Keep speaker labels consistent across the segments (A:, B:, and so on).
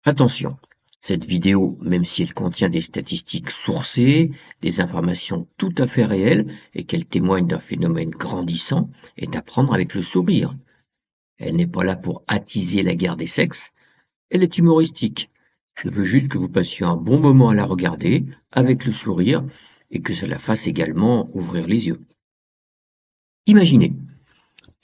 A: Attention, cette vidéo, même si elle contient des statistiques sourcées, des informations tout à fait réelles et qu'elle témoigne d'un phénomène grandissant, est à prendre avec le sourire. Elle n'est pas là pour attiser la guerre des sexes, elle est humoristique. Je veux juste que vous passiez un bon moment à la regarder, avec le sourire, et que ça la fasse également ouvrir les yeux. Imaginez,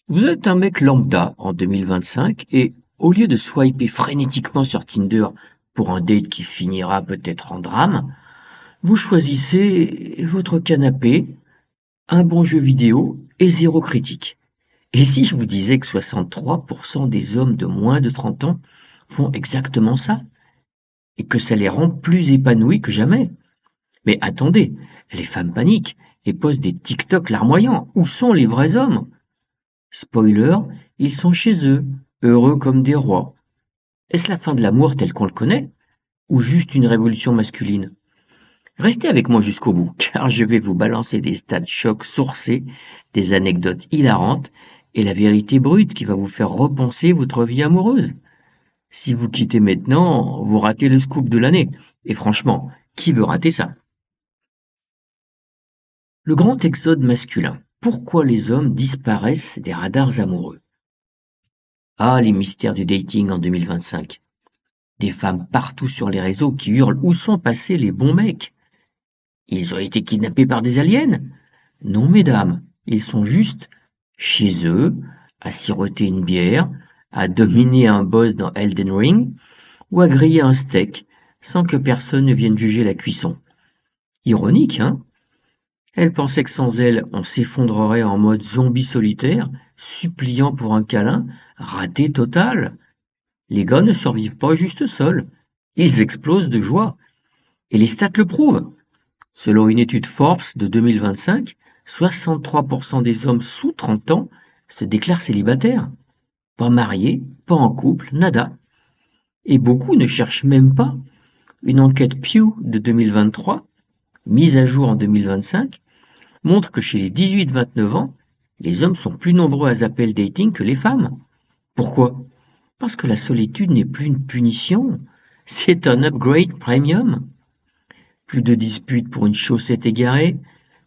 A: vous êtes un mec lambda en 2025 et au lieu de swiper frénétiquement sur Tinder pour un date qui finira peut-être en drame, vous choisissez votre canapé, un bon jeu vidéo et zéro critique. Et si je vous disais que 63% des hommes de moins de 30 ans font exactement ça et que ça les rend plus épanouis que jamais? Mais attendez, les femmes paniquent et posent des TikTok larmoyants. Où sont les vrais hommes? Spoiler, ils sont chez eux, heureux comme des rois. Est-ce la fin de l'amour tel qu'on le connaît, ou juste une révolution masculine? Restez avec moi jusqu'au bout, car je vais vous balancer des stats chocs sourcés, des anecdotes hilarantes, et la vérité brute qui va vous faire repenser votre vie amoureuse. Si vous quittez maintenant, vous ratez le scoop de l'année. Et franchement, qui veut rater ça? Le grand exode masculin. Pourquoi les hommes disparaissent des radars amoureux? Ah, les mystères du dating en 2025. Des femmes partout sur les réseaux qui hurlent où sont passés les bons mecs? Ils ont été kidnappés par des aliens? Non, mesdames, ils sont juste chez eux, à siroter une bière, à dominer un boss dans Elden Ring, ou à griller un steak, sans que personne ne vienne juger la cuisson. Ironique, hein? Elle pensait que sans elle, on s'effondrerait en mode zombie solitaire, suppliant pour un câlin, raté total. Les gars ne survivent pas juste seuls, ils explosent de joie. Et les stats le prouvent. Selon une étude Forbes de 2025, 63% des hommes sous 30 ans se déclarent célibataires. Pas mariés, pas en couple, nada. Et beaucoup ne cherchent même pas. Une enquête Pew de 2023, mise à jour en 2025, montre que chez les 18-29 ans, les hommes sont plus nombreux à zapper le dating que les femmes. Pourquoi? Parce que la solitude n'est plus une punition, c'est un upgrade premium. Plus de disputes pour une chaussette égarée,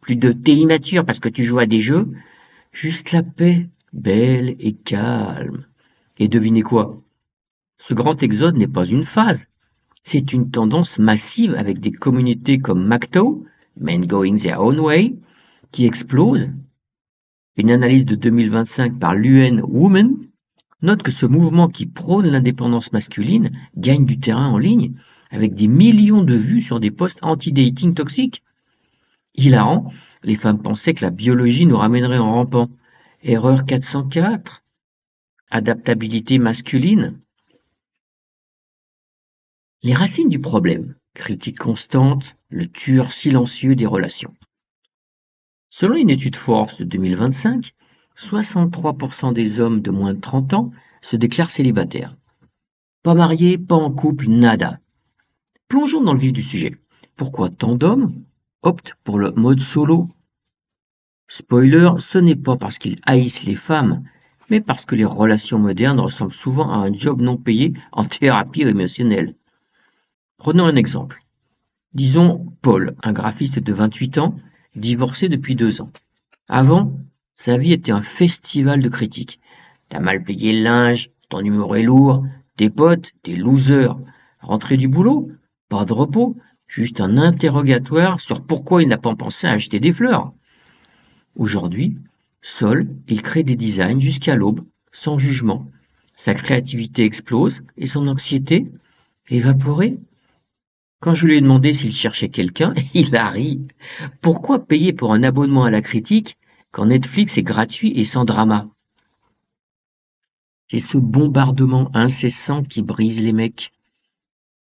A: plus de t'es immature parce que tu joues à des jeux, juste la paix, belle et calme. Et devinez quoi? Ce grand exode n'est pas une phase, c'est une tendance massive avec des communautés comme MGTOW, Men Going Their Own Way, qui explosent. Une analyse de 2025 par l'UN Women note que ce mouvement qui prône l'indépendance masculine gagne du terrain en ligne, avec des millions de vues sur des posts anti-dating toxiques. Hilarant, les femmes pensaient que la biologie nous ramènerait en rampant. Erreur 404. Adaptabilité masculine. Les racines du problème. Critique constante, le tueur silencieux des relations. Selon une étude Forbes de 2025, 63% des hommes de moins de 30 ans se déclarent célibataires. Pas mariés, pas en couple, nada. Plongeons dans le vif du sujet. Pourquoi tant d'hommes optent pour le mode solo? Spoiler, ce n'est pas parce qu'ils haïssent les femmes, mais parce que les relations modernes ressemblent souvent à un job non payé en thérapie émotionnelle. Prenons un exemple. Disons Paul, un graphiste de 28 ans, divorcé depuis 2 ans. Avant, sa vie était un festival de critiques. T'as mal payé le linge, ton numéro est lourd, tes potes, des losers. Rentré du boulot, pas de repos, juste un interrogatoire sur pourquoi il n'a pas pensé à acheter des fleurs. Aujourd'hui, seul, il crée des designs jusqu'à l'aube, sans jugement. Sa créativité explose et son anxiété évaporée. Quand je lui ai demandé s'il cherchait quelqu'un, il a ri. Pourquoi payer pour un abonnement à la critique quand Netflix est gratuit et sans drama? C'est ce bombardement incessant qui brise les mecs.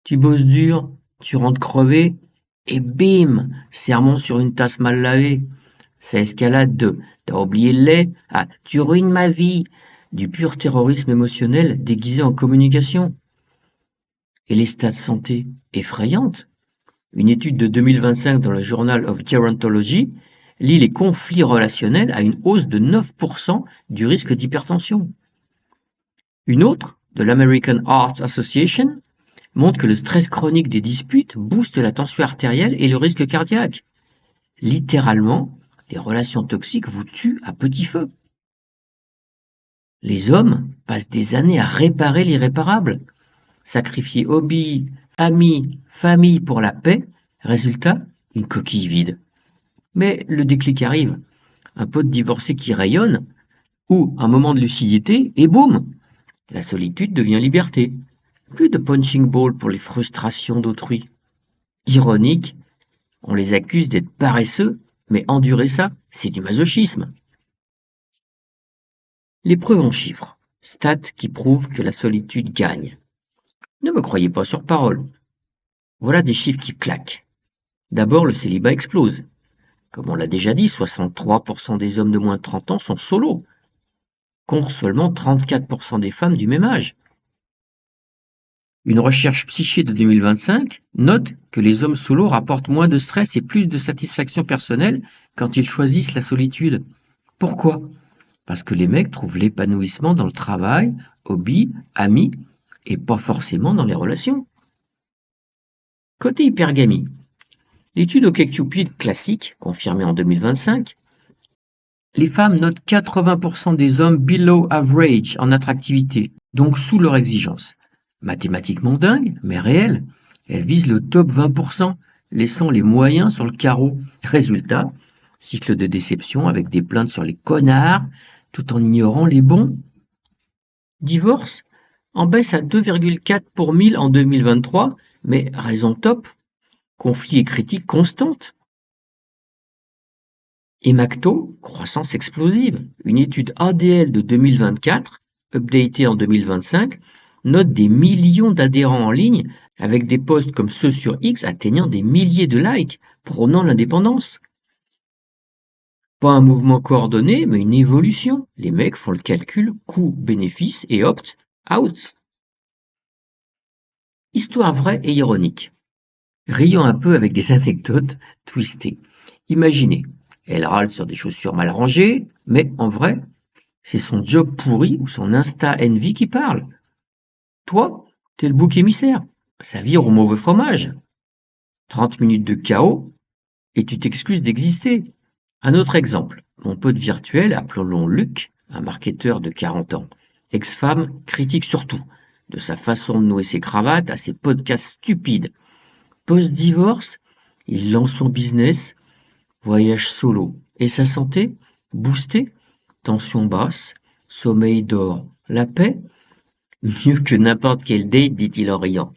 A: Tu bosses dur, tu rentres crevé, et bim, sermon sur une tasse mal lavée. Ça escalade de t'as oublié le lait à tu ruines ma vie, du pur terrorisme émotionnel déguisé en communication. Et les stats santé effrayantes. Une étude de 2025 dans le Journal of Gerontology lie les conflits relationnels à une hausse de 9% du risque d'hypertension. Une autre, de l'American Heart Association, montre que le stress chronique des disputes booste la tension artérielle et le risque cardiaque. Littéralement, les relations toxiques vous tuent à petit feu. Les hommes passent des années à réparer l'irréparable, sacrifier hobby, amis, famille pour la paix, résultat, une coquille vide. Mais le déclic arrive, un pote divorcé qui rayonne, ou un moment de lucidité, et boum, la solitude devient liberté. Plus de punching ball pour les frustrations d'autrui. Ironique, on les accuse d'être paresseux, mais endurer ça, c'est du masochisme. Les preuves en chiffres. Stats qui prouvent que la solitude gagne. Ne me croyez pas sur parole. Voilà des chiffres qui claquent. D'abord, le célibat explose. Comme on l'a déjà dit, 63% des hommes de moins de 30 ans sont solos, contre seulement 34% des femmes du même âge. Une recherche Psyché de 2025 note que les hommes solos rapportent moins de stress et plus de satisfaction personnelle quand ils choisissent la solitude. Pourquoi? Parce que les mecs trouvent l'épanouissement dans le travail, hobby, amis, et pas forcément dans les relations. Côté hypergamie, l'étude OkCupid classique, confirmée en 2025, les femmes notent 80% des hommes below average en attractivité, donc sous leur exigence. Mathématiquement dingue, mais réel. Elles visent le top 20%, laissant les moyens sur le carreau. Résultat, cycle de déception avec des plaintes sur les connards, tout en ignorant les bons. Divorce en baisse à 2,4 pour 1000 en 2023, mais raison top, conflit et critique constante. Emacto, croissance explosive. Une étude ADL de 2024, updatée en 2025, note des millions d'adhérents en ligne avec des posts comme ceux sur X atteignant des milliers de likes, prônant l'indépendance. Pas un mouvement coordonné, mais une évolution. Les mecs font le calcul coût-bénéfice et optent out. Histoire vraie et ironique. Rions un peu avec des anecdotes twistées. Imaginez, elle râle sur des chaussures mal rangées, mais en vrai, c'est son job pourri ou son Insta Envy qui parle. Toi, t'es le bouc émissaire. Ça vire au mauvais fromage. 30 minutes de chaos et tu t'excuses d'exister. Un autre exemple. Mon pote virtuel, appelons-le Luc, un marketeur de 40 ans. Ex-femme, critique surtout, de sa façon de nouer ses cravates à ses podcasts stupides. Post-divorce, il lance son business, voyage solo. Et sa santé? Boostée? Tension basse? Sommeil d'or? La paix? Mieux que n'importe quel date, dit-il en riant.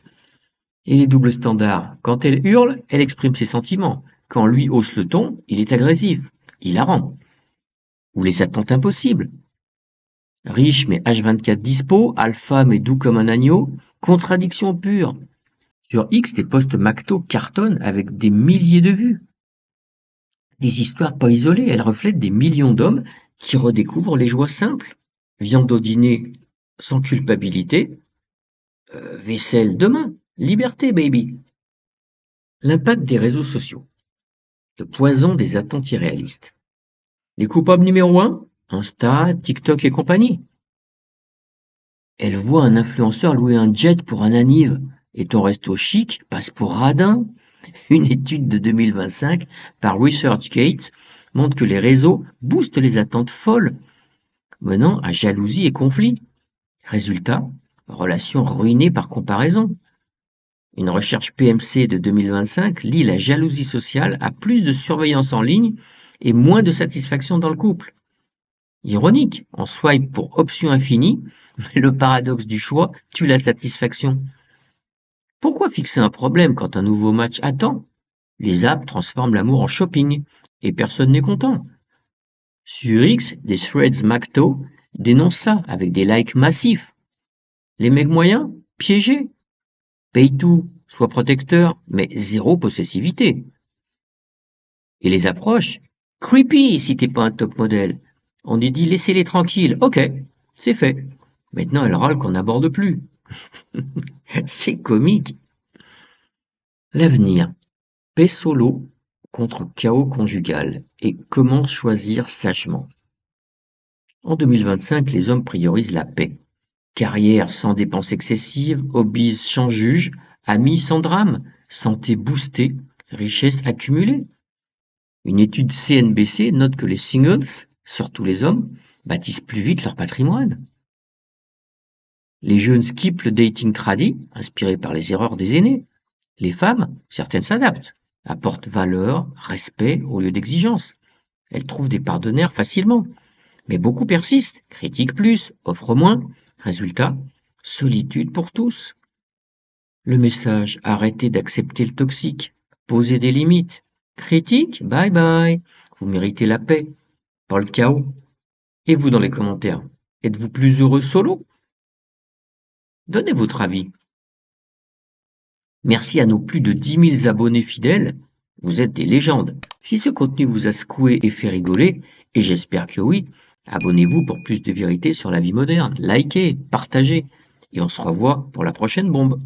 A: Et les doubles standards? Quand elle hurle, elle exprime ses sentiments. Quand lui hausse le ton, il est agressif. Hilarant. Ou les attentes impossibles. Riche mais H24 dispo, alpha mais doux comme un agneau, contradiction pure. Sur X, les posts Macto cartonnent avec des milliers de vues. Des histoires pas isolées, elles reflètent des millions d'hommes qui redécouvrent les joies simples. Viande au dîner sans culpabilité, vaisselle demain, liberté baby. L'impact des réseaux sociaux, le poison des attentes irréalistes. Les coupables numéro 1, Insta, TikTok et compagnie. Elle voit un influenceur louer un jet pour un anniv et ton resto chic passe pour radin. Une étude de 2025 par ResearchGate montre que les réseaux boostent les attentes folles, menant à jalousie et conflit. Résultat, relation ruinée par comparaison. Une recherche PMC de 2025 lie la jalousie sociale à plus de surveillance en ligne et moins de satisfaction dans le couple. Ironique, on swipe pour option infinie, mais le paradoxe du choix tue la satisfaction. Pourquoi fixer un problème quand un nouveau match attend? Les apps transforment l'amour en shopping, et personne n'est content. Sur X, des threads Macto dénoncent ça avec des likes massifs. Les mecs moyens, piégés. Paye tout, sois protecteur, mais zéro possessivité. Et les approches, creepy si t'es pas un top modèle. On dit laissez-les tranquilles, ok, c'est fait. Maintenant elle râle qu'on n'aborde plus. C'est comique. L'avenir. Paix solo contre chaos conjugal et comment choisir sagement. En 2025, les hommes priorisent la paix. Carrière sans dépenses excessives, hobbies sans juge, Amis sans drame, santé boostée, richesse accumulée. Une étude CNBC note que les singles, surtout les hommes, bâtissent plus vite leur patrimoine. Les jeunes skippent le dating tradi, inspiré par les erreurs des aînés. Les femmes, certaines s'adaptent, apportent valeur, respect au lieu d'exigence. Elles trouvent des partenaires facilement. Mais beaucoup persistent, critiquent plus, offrent moins. Résultat, solitude pour tous. Le message, arrêtez d'accepter le toxique, posez des limites. Critique, bye bye. Vous méritez la paix, pas le chaos. Et vous dans les commentaires, êtes-vous plus heureux solo? Donnez votre avis. Merci à nos plus de 10 000 abonnés fidèles, vous êtes des légendes. Si ce contenu vous a secoué et fait rigoler, et j'espère que oui, abonnez-vous pour plus de vérité sur la vie moderne, likez, partagez, et on se revoit pour la prochaine bombe.